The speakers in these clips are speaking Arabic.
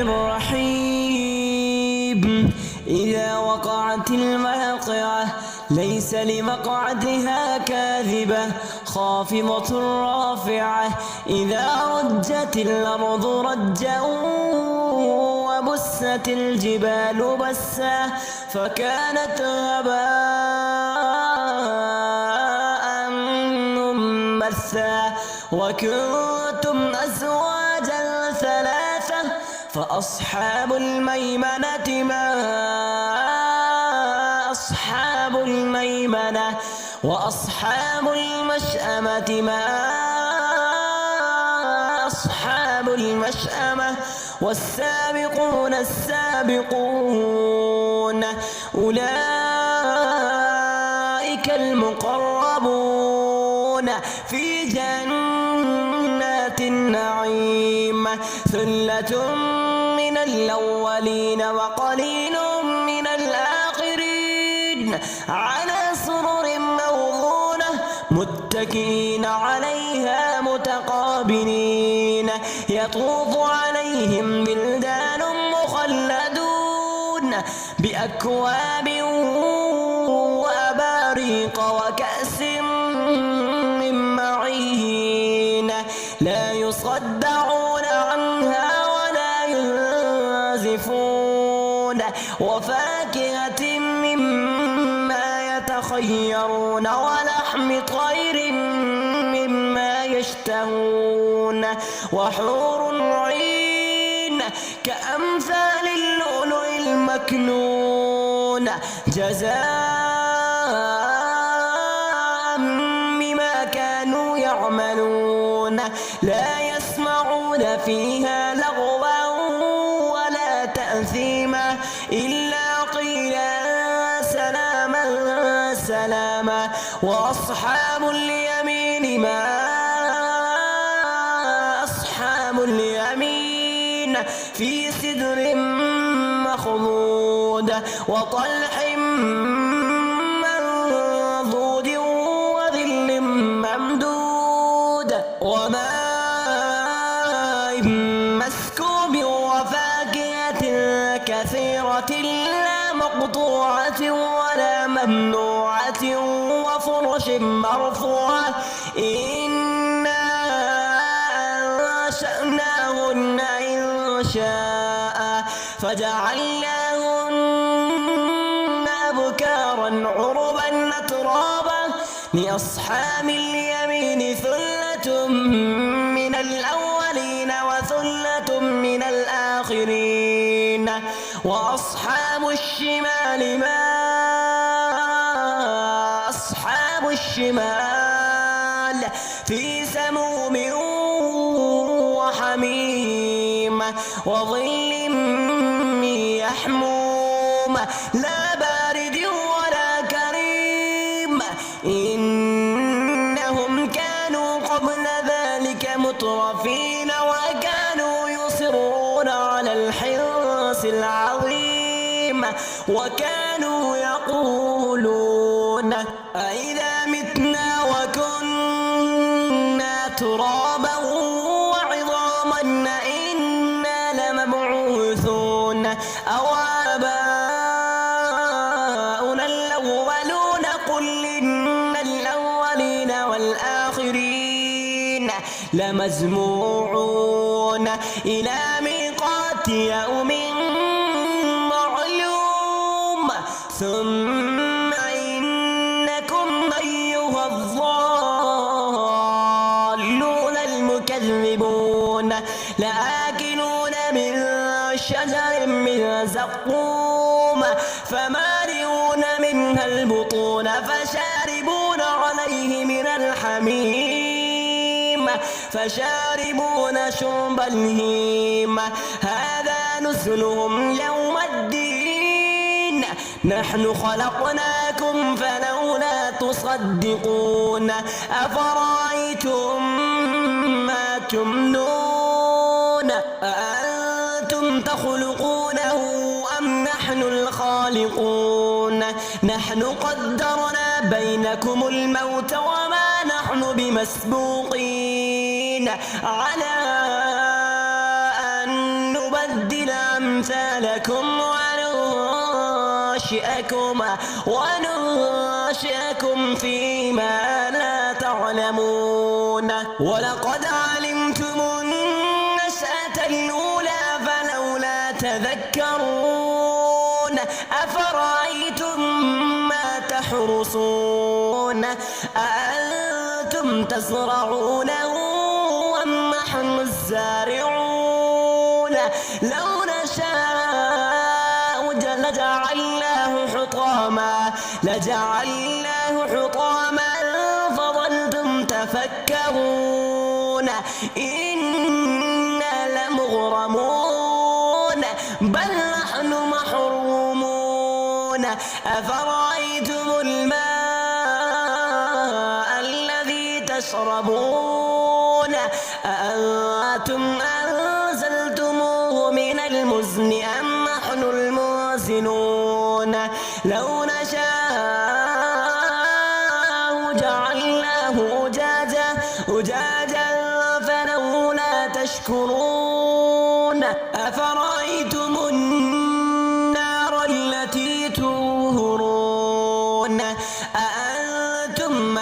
الرحيم. إذا وقعت الواقعة ليس لوقعتها كاذبة خافضة رافعة. إذا رجت الأرض رجا وبست الجبال بسا فكانت هباء منبثا. وكنتم أزواجا ثلاثة فأصحاب الميمنة ما أصحاب الميمنة وأصحاب المشأمة ما أصحاب المشأمة. والسابقون السابقون أولئك المقربون في جنات النعيم. ثلة من الأولين وقليل من الآخرين على سرر موضونة متكئين عليها متقابلين. يطوف عليهم بلدان مخلدون بأكواب وأباريق وكأس من معين لا يصدعون عنها ولا ينزفون. وفاكهة مما يتخيرون ولحم طير مما يشتهون. وحور عين كأمثال اللؤلؤ المكنون جزاء بما كانوا يعملون. لا يسمعون فيها لغوا ولا تأثيما إلا قيلا سلاما سلاما. وأصحاب اليمين ما أصحاب اليمين في سدر مخضود وطلح منضود وظل ممدود وماء مسكوب وفاكهة كثيرة لا مقطوعة ولا ممنوعة وفرش مرفوعة. إنا أنشأناهن إنشاء فجعلناهن أبكارا عربا أترابا. لأصحاب اليمين ثلة من الأولين وثلة من الآخرين. وأصحاب الشمال ما أصحاب الشمال في سموم وحميم وظل من يحموم لا بارد ولا كريم. إنهم كانوا قبل ذلك مترفين وكانوا يصرون على الحرص العظيم وكانوا يقولون أإذا متنا وكنا ترابا وعظاما أإنا لمبعوثون أو آباؤنا الأولون. قل إن الأولين والآخرين لمجموعون إلى ميقات يوم معلوم. ثم إنكم أيها الضالون المكذبون لآكلون من شجر من زقوم فمالئون منها البطون فشاربون عليه من الحميم فشاربون شرب الهيم. هذا نزلهم يوم الدين. نحن خلقناكم فلولا تصدقون. أفرأيتم ما تمنون أأنتم تخلقونه أم نحن الخالقون. نحن قدرنا بينكم الموت وما نحن بمسبوقين على أن نبدل أمثالكم وننشئكم فيما لا تعلمون. ولقد علمتم النشأة الأولى فلولا تذكرون. أفرأيتم ما تحرثون أأنتم تزرعونه أم نحن الزارعون؟ لو نشاء لجعلناه حطاما فظلتم تفكرون إنا لمغرمون بل نحن محرومون. أفرأيتم الماء الذي تشربون أأنتم أنزلتموه من المزن أم نحن المنزلون؟ لو نشاء جعلناه أجاجا فلولا تشكرون. أفرأيتم النار التي تورون أأنتم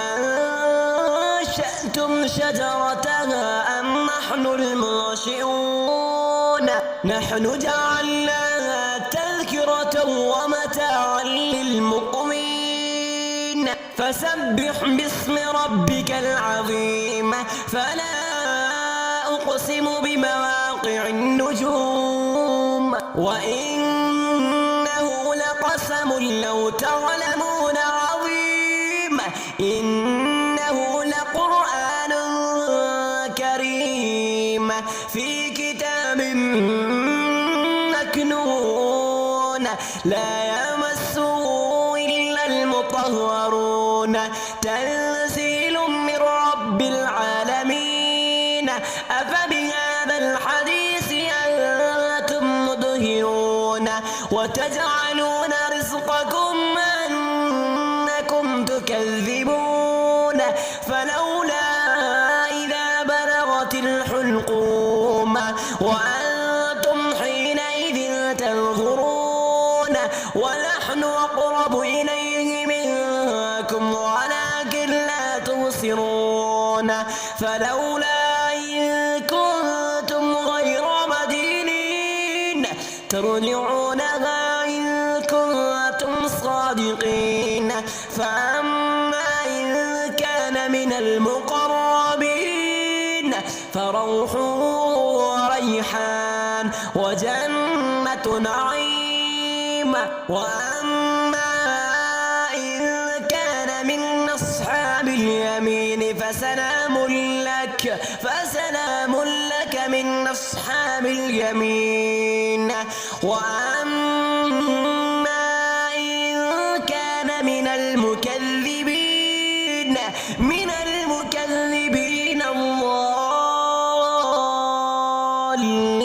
أنشأتم شجرتها أم نحن المنشئون؟ نحن جعلناها تذكرة ومتاعا للمقوين. فسبح باسم ربك العظيم. فلا أقسم بمواقع النجوم وإنه لقسم لو تعلمون عظيم. إنه لقرآن كريم في كتاب مكنون لا يمسه إلا المطهرون. تنزيل من رب العالمين. أفبهذا الحديث أنتم مدهنون وتجعلون رزقكم أنكم تكذبون. فلولا إذا بلغت الحلقوم وأنتم حينئذ تنظرون ونحن أقرب إليه منكم ولكن لا تبصرون. فلولا إن كنتم غير مدينين ترجعونها إن كنتم صادقين. فأما إن كان من المقربين فروح وريحان وجنة نعيم. وأما إن كان من أصحاب اليمين فسلام لك من أصحاب اليمين. وأما إن كان من المكذبين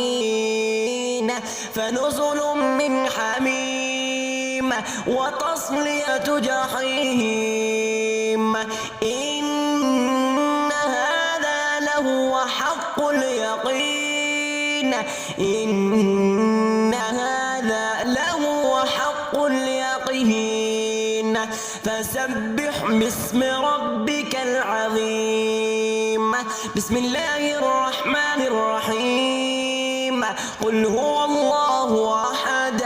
الضالين فنزل من حميم وتصلية جحيم. إن هذا لهو حق اليقين. إن هذا لهو حق اليقين. فسبح باسم ربك العظيم. بسم الله الرحمن الرحيم. قل هو الله أحد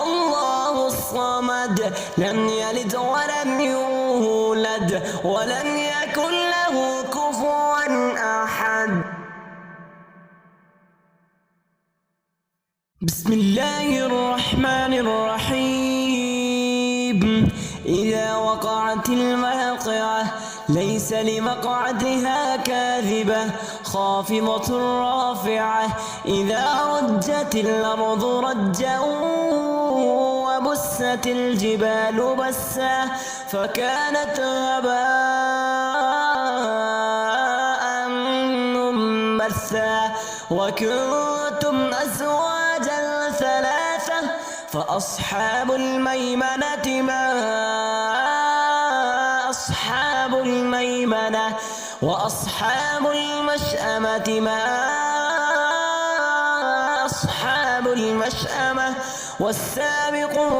الله الصمد لم يلد ولم يولد ولم يكن له كفوا أحد. بسم الله الرحمن الرحيم. إذا وقعت الواقعة ليس لوقعتها كاذبة خافضة رافعة. إذا رجت الأرض رجا وبست الجبال بسا فكانت هباء منبثا. وكنتم أزواجا ثلاثة فأصحاب الميمنة ما أصحاب الميمنة وأصحاب المشأمة ما أصحاب المشأمة والسابقون